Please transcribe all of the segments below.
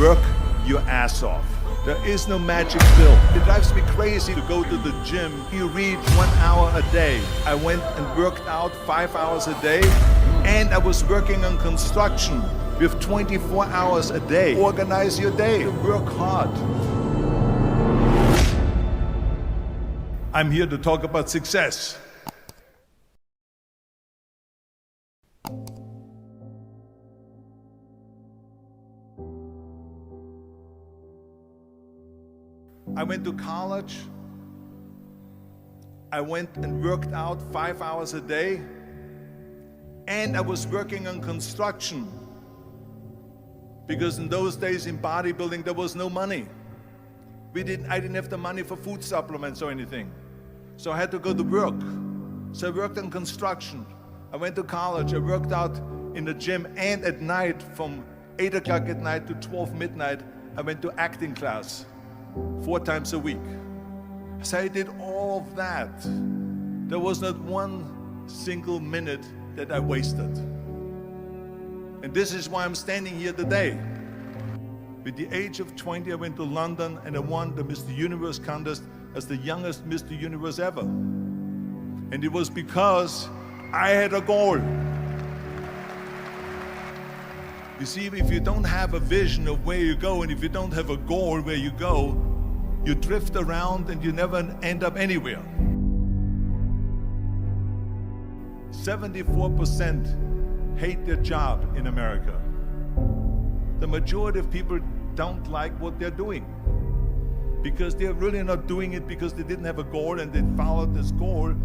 Work your ass off. There is no magic pill. It drives me crazy to go to the gym. You read 1 hour a day. I went and worked out 5 hours a day, and I was working on construction with 24 hours a day. Organize your day. Work hard. I'm here to talk about success. I went to college. I went and worked out 5 hours a day, and I was working on construction because in those days in bodybuilding there was no money. I didn't have the money for food supplements or anything, so I had to go to work. So I worked on construction. I went to college. I worked out in the gym, and at night from 8 o'clock at night to 12 midnight I went to acting class 4 times a week. So I did all of that. There was not one single minute that I wasted. And this is why I'm standing here today. With the age of 20, I went to London and I won the Mr. Universe contest as the youngest Mr. Universe ever. And it was because I had a goal. You see, if you don't have a vision of where you go, and if you don't have a goal where you go, you drift around and you never end up anywhere. 74% hate their job in America. The majority of people don't like what they're doing because they're really not doing it because they didn't have a goal and they followed this goal.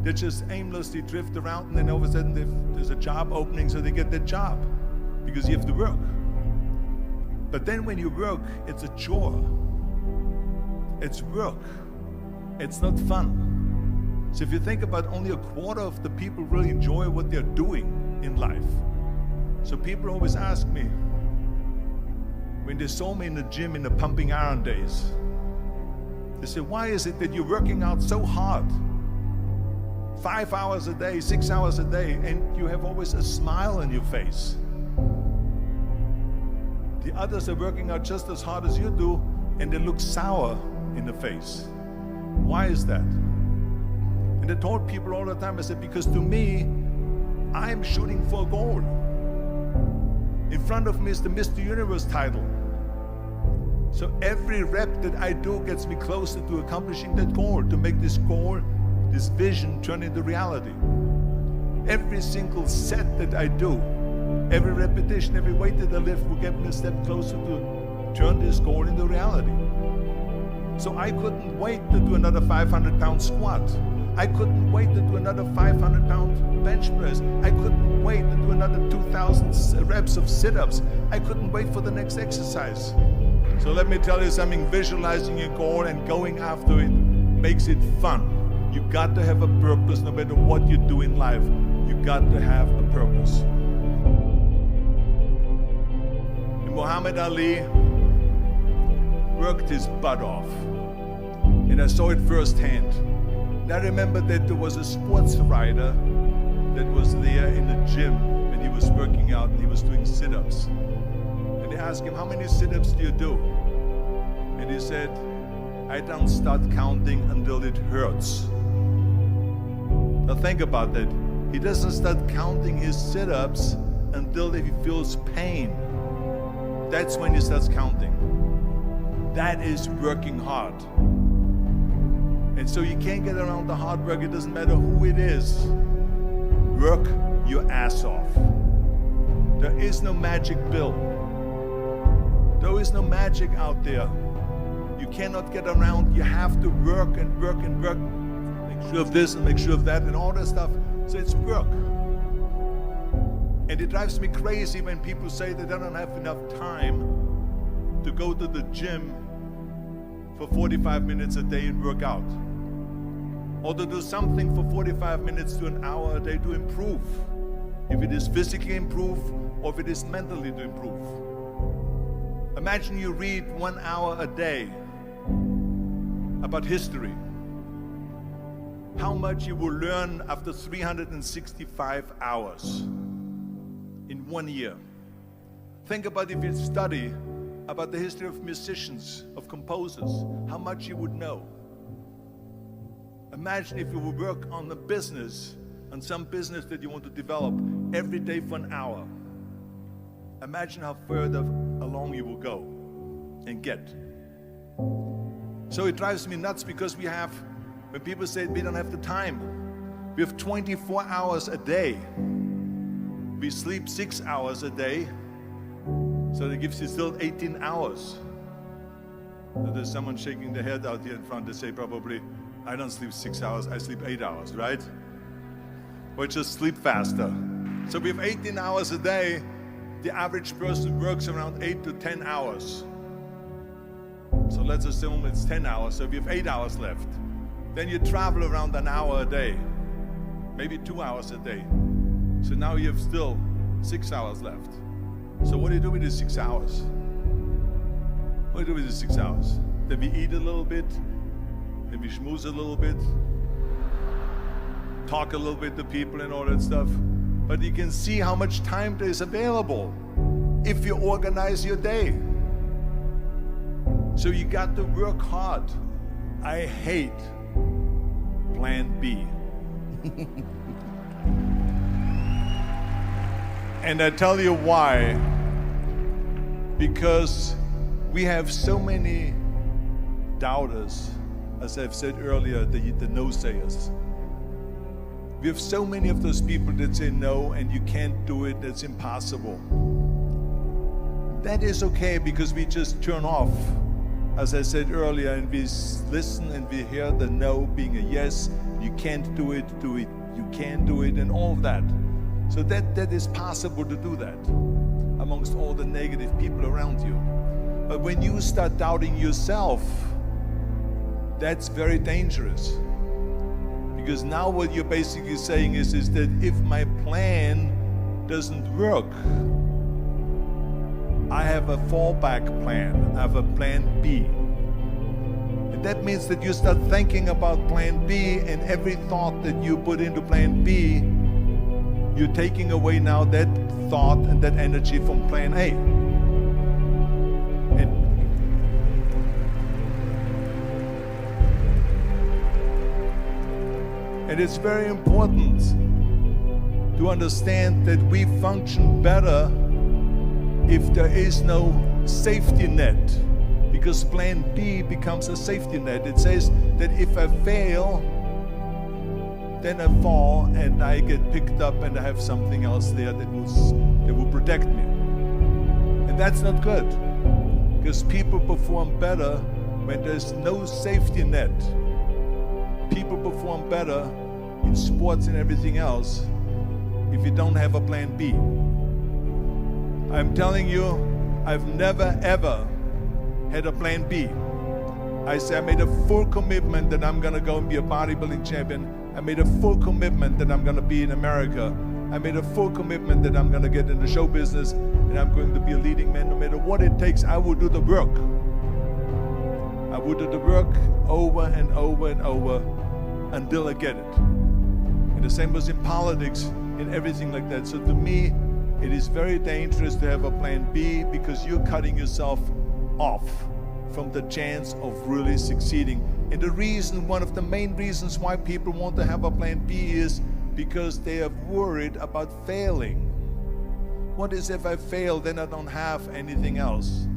They just aimlessly drift around, and then all of a sudden there's a job opening, so they get that job because you have to work. But then when you work, it's a chore. It's work. It's not fun. So if you think about, only a quarter of the people really enjoy what they're doing in life. So people always ask me, when they saw me in the gym in the pumping iron days, they say, why is it that you're working out so hard? 5 hours a day, 6 hours a day, and you have always a smile on your face. The others are working out just as hard as you do, and they look sour in the face. Why is that? And I told people all the time, I said, because to me, I'm shooting for a goal. In front of me is the Mr. Universe title. So every rep that I do gets me closer to accomplishing that goal, to make this goal, this vision turn into reality. Every single set that I do, every repetition, every weight that I lift will get me a step closer to turn this goal into reality. So I couldn't wait to do another 500-pound squat. I couldn't wait to do another 500-pound bench press. I couldn't wait to do another 2,000 reps of sit-ups. I couldn't wait for the next exercise. So let me tell you something, visualizing your goal and going after it makes it fun. You got to have a purpose no matter what you do in life. You got to have a purpose. Muhammad Ali worked his butt off, and I saw it firsthand. And I remember that there was a sports writer that was there in the gym when he was working out and he was doing sit-ups. And they asked him, how many sit-ups do you do? And he said, I don't start counting until it hurts. Now think about that. He doesn't start counting his sit-ups until he feels pain. That's when he starts counting. That is working hard. And so you can't get around the hard work. It doesn't matter who it is. Work your ass off. There is no magic pill. There is no magic out there. You cannot get around. You have to work and work and work. Make sure of this and make sure of that and all that stuff. So it's work. And it drives me crazy when people say that they don't have enough time to go to the gym for 45 minutes a day and work out. Or to do something for 45 minutes to an hour a day to improve. If it is physically improve or if it is mentally to improve. Imagine you read 1 hour a day about history. How much you will learn after 365 hours in 1 year. Think about if you study about the history of musicians, of composers, how much you would know. Imagine if you would work on a business, on some business that you want to develop every day for an hour. Imagine how further along you will go and get. So it drives me nuts because when people say we don't have the time, we have 24 hours a day. We sleep 6 hours a day, so that gives you still 18 hours. So there's someone shaking their head out here in front. They say probably, I don't sleep 6 hours, I sleep 8 hours, right? Or just sleep faster. So we have 18 hours a day. The average person works around 8 to 10 hours. So let's assume it's 10 hours, so we have 8 hours left. Then you travel around an hour a day, maybe 2 hours a day. So now you have still 6 hours left. So what do you do with these 6 hours? What do you do with these 6 hours? Then we eat a little bit, then we schmooze a little bit, talk a little bit to people and all that stuff. But you can see how much time there is available if you organize your day. So you got to work hard. I hate plan B. And I tell you why. Because we have so many doubters, as I've said earlier, the no-sayers. We have so many of those people that say no and you can't do it, that's impossible. That is okay because we just turn off, as I said earlier, and we listen and we hear the no being a yes. You can't do it, you can do it, and all of that. So that is possible to do that amongst all the negative people around you. But when you start doubting yourself, that's very dangerous. Because now what you're basically saying is that if my plan doesn't work, I have a fallback plan, I have a plan B. And that means that you start thinking about plan B, and every thought that you put into plan B, you're taking away now that thought and that energy from plan A. And it's very important to understand that we function better if there is no safety net, because plan B becomes a safety net. It says that if I fail, then I fall and I get picked up and I have something else there that will protect me. And that's not good, because people perform better when there's no safety net. People perform better in sports and everything else if you don't have a plan B. I'm telling you, I've never ever had a plan B. I made a full commitment that I'm gonna go and be a bodybuilding champion. I made a full commitment that I'm gonna be in America. I made a full commitment that I'm gonna get in the show business and I'm going to be a leading man. No matter what it takes, I will do the work. I will do the work over and over and over until I get it. And the same was in politics and everything like that. So to me, it is very dangerous to have a plan B, because you're cutting yourself off from the chance of really succeeding. And the reason, one of the main reasons why people want to have a plan B is because they are worried about failing. What is if I fail, then I don't have anything else?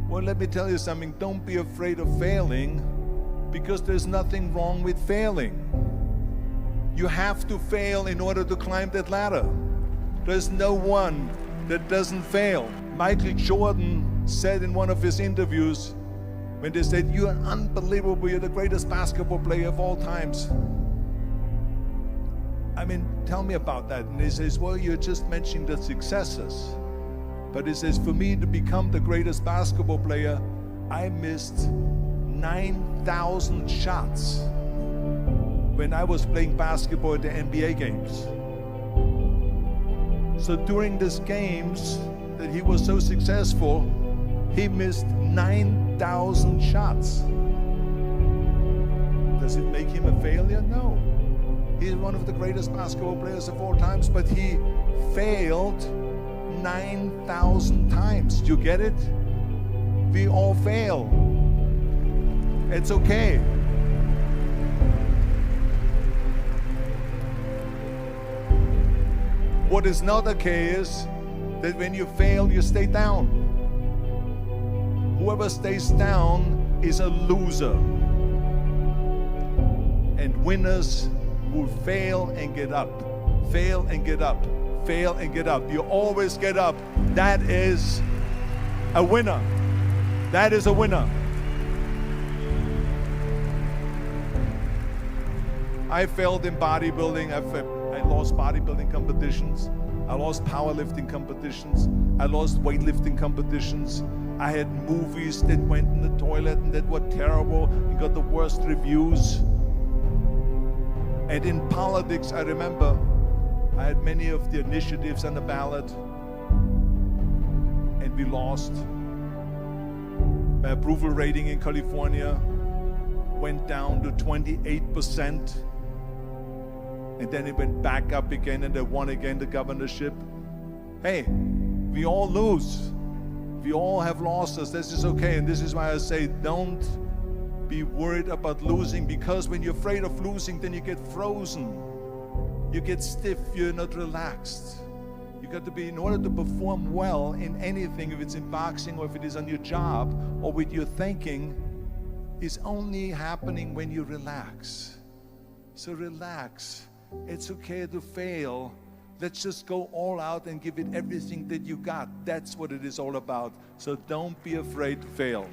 Well, let me tell you something. Don't be afraid of failing, because there's nothing wrong with failing. You have to fail in order to climb that ladder. There's no one that doesn't fail. Michael Jordan said in one of his interviews, when they said, "You're unbelievable, you're the greatest basketball player of all times." I mean, tell me about that. And he says, well, you're just mentioning the successes. But he says, for me to become the greatest basketball player, I missed 9,000 shots when I was playing basketball at the NBA games. So during these games that he was so successful, he missed 9,000 shots. Does it make him a failure? No. He's one of the greatest basketball players of all times, but he failed 9,000 times. Do you get it? We all fail. It's okay. What is not okay is that when you fail, you stay down. Whoever stays down is a loser. And winners will fail and get up, fail and get up, fail and get up. You always get up. That is a winner. That is a winner. I failed in bodybuilding. I lost bodybuilding competitions. I lost powerlifting competitions. I lost weightlifting competitions. I had movies that went in the toilet and that were terrible and got the worst reviews. And in politics, I remember I had many of the initiatives on the ballot, and we lost. My approval rating in California went down to 28%, and then it went back up again, and I won again the governorship. Hey, we all lose. We all have losses. This is okay, and this is why I say don't be worried about losing, because when you're afraid of losing, then you get frozen. You get stiff, you're not relaxed. You got to be, in order to perform well in anything, if it's in boxing or if it is on your job or with your thinking, is only happening when you relax. So relax. It's okay to fail. Let's just go all out and give it everything that you got. That's what it is all about. So don't be afraid to fail.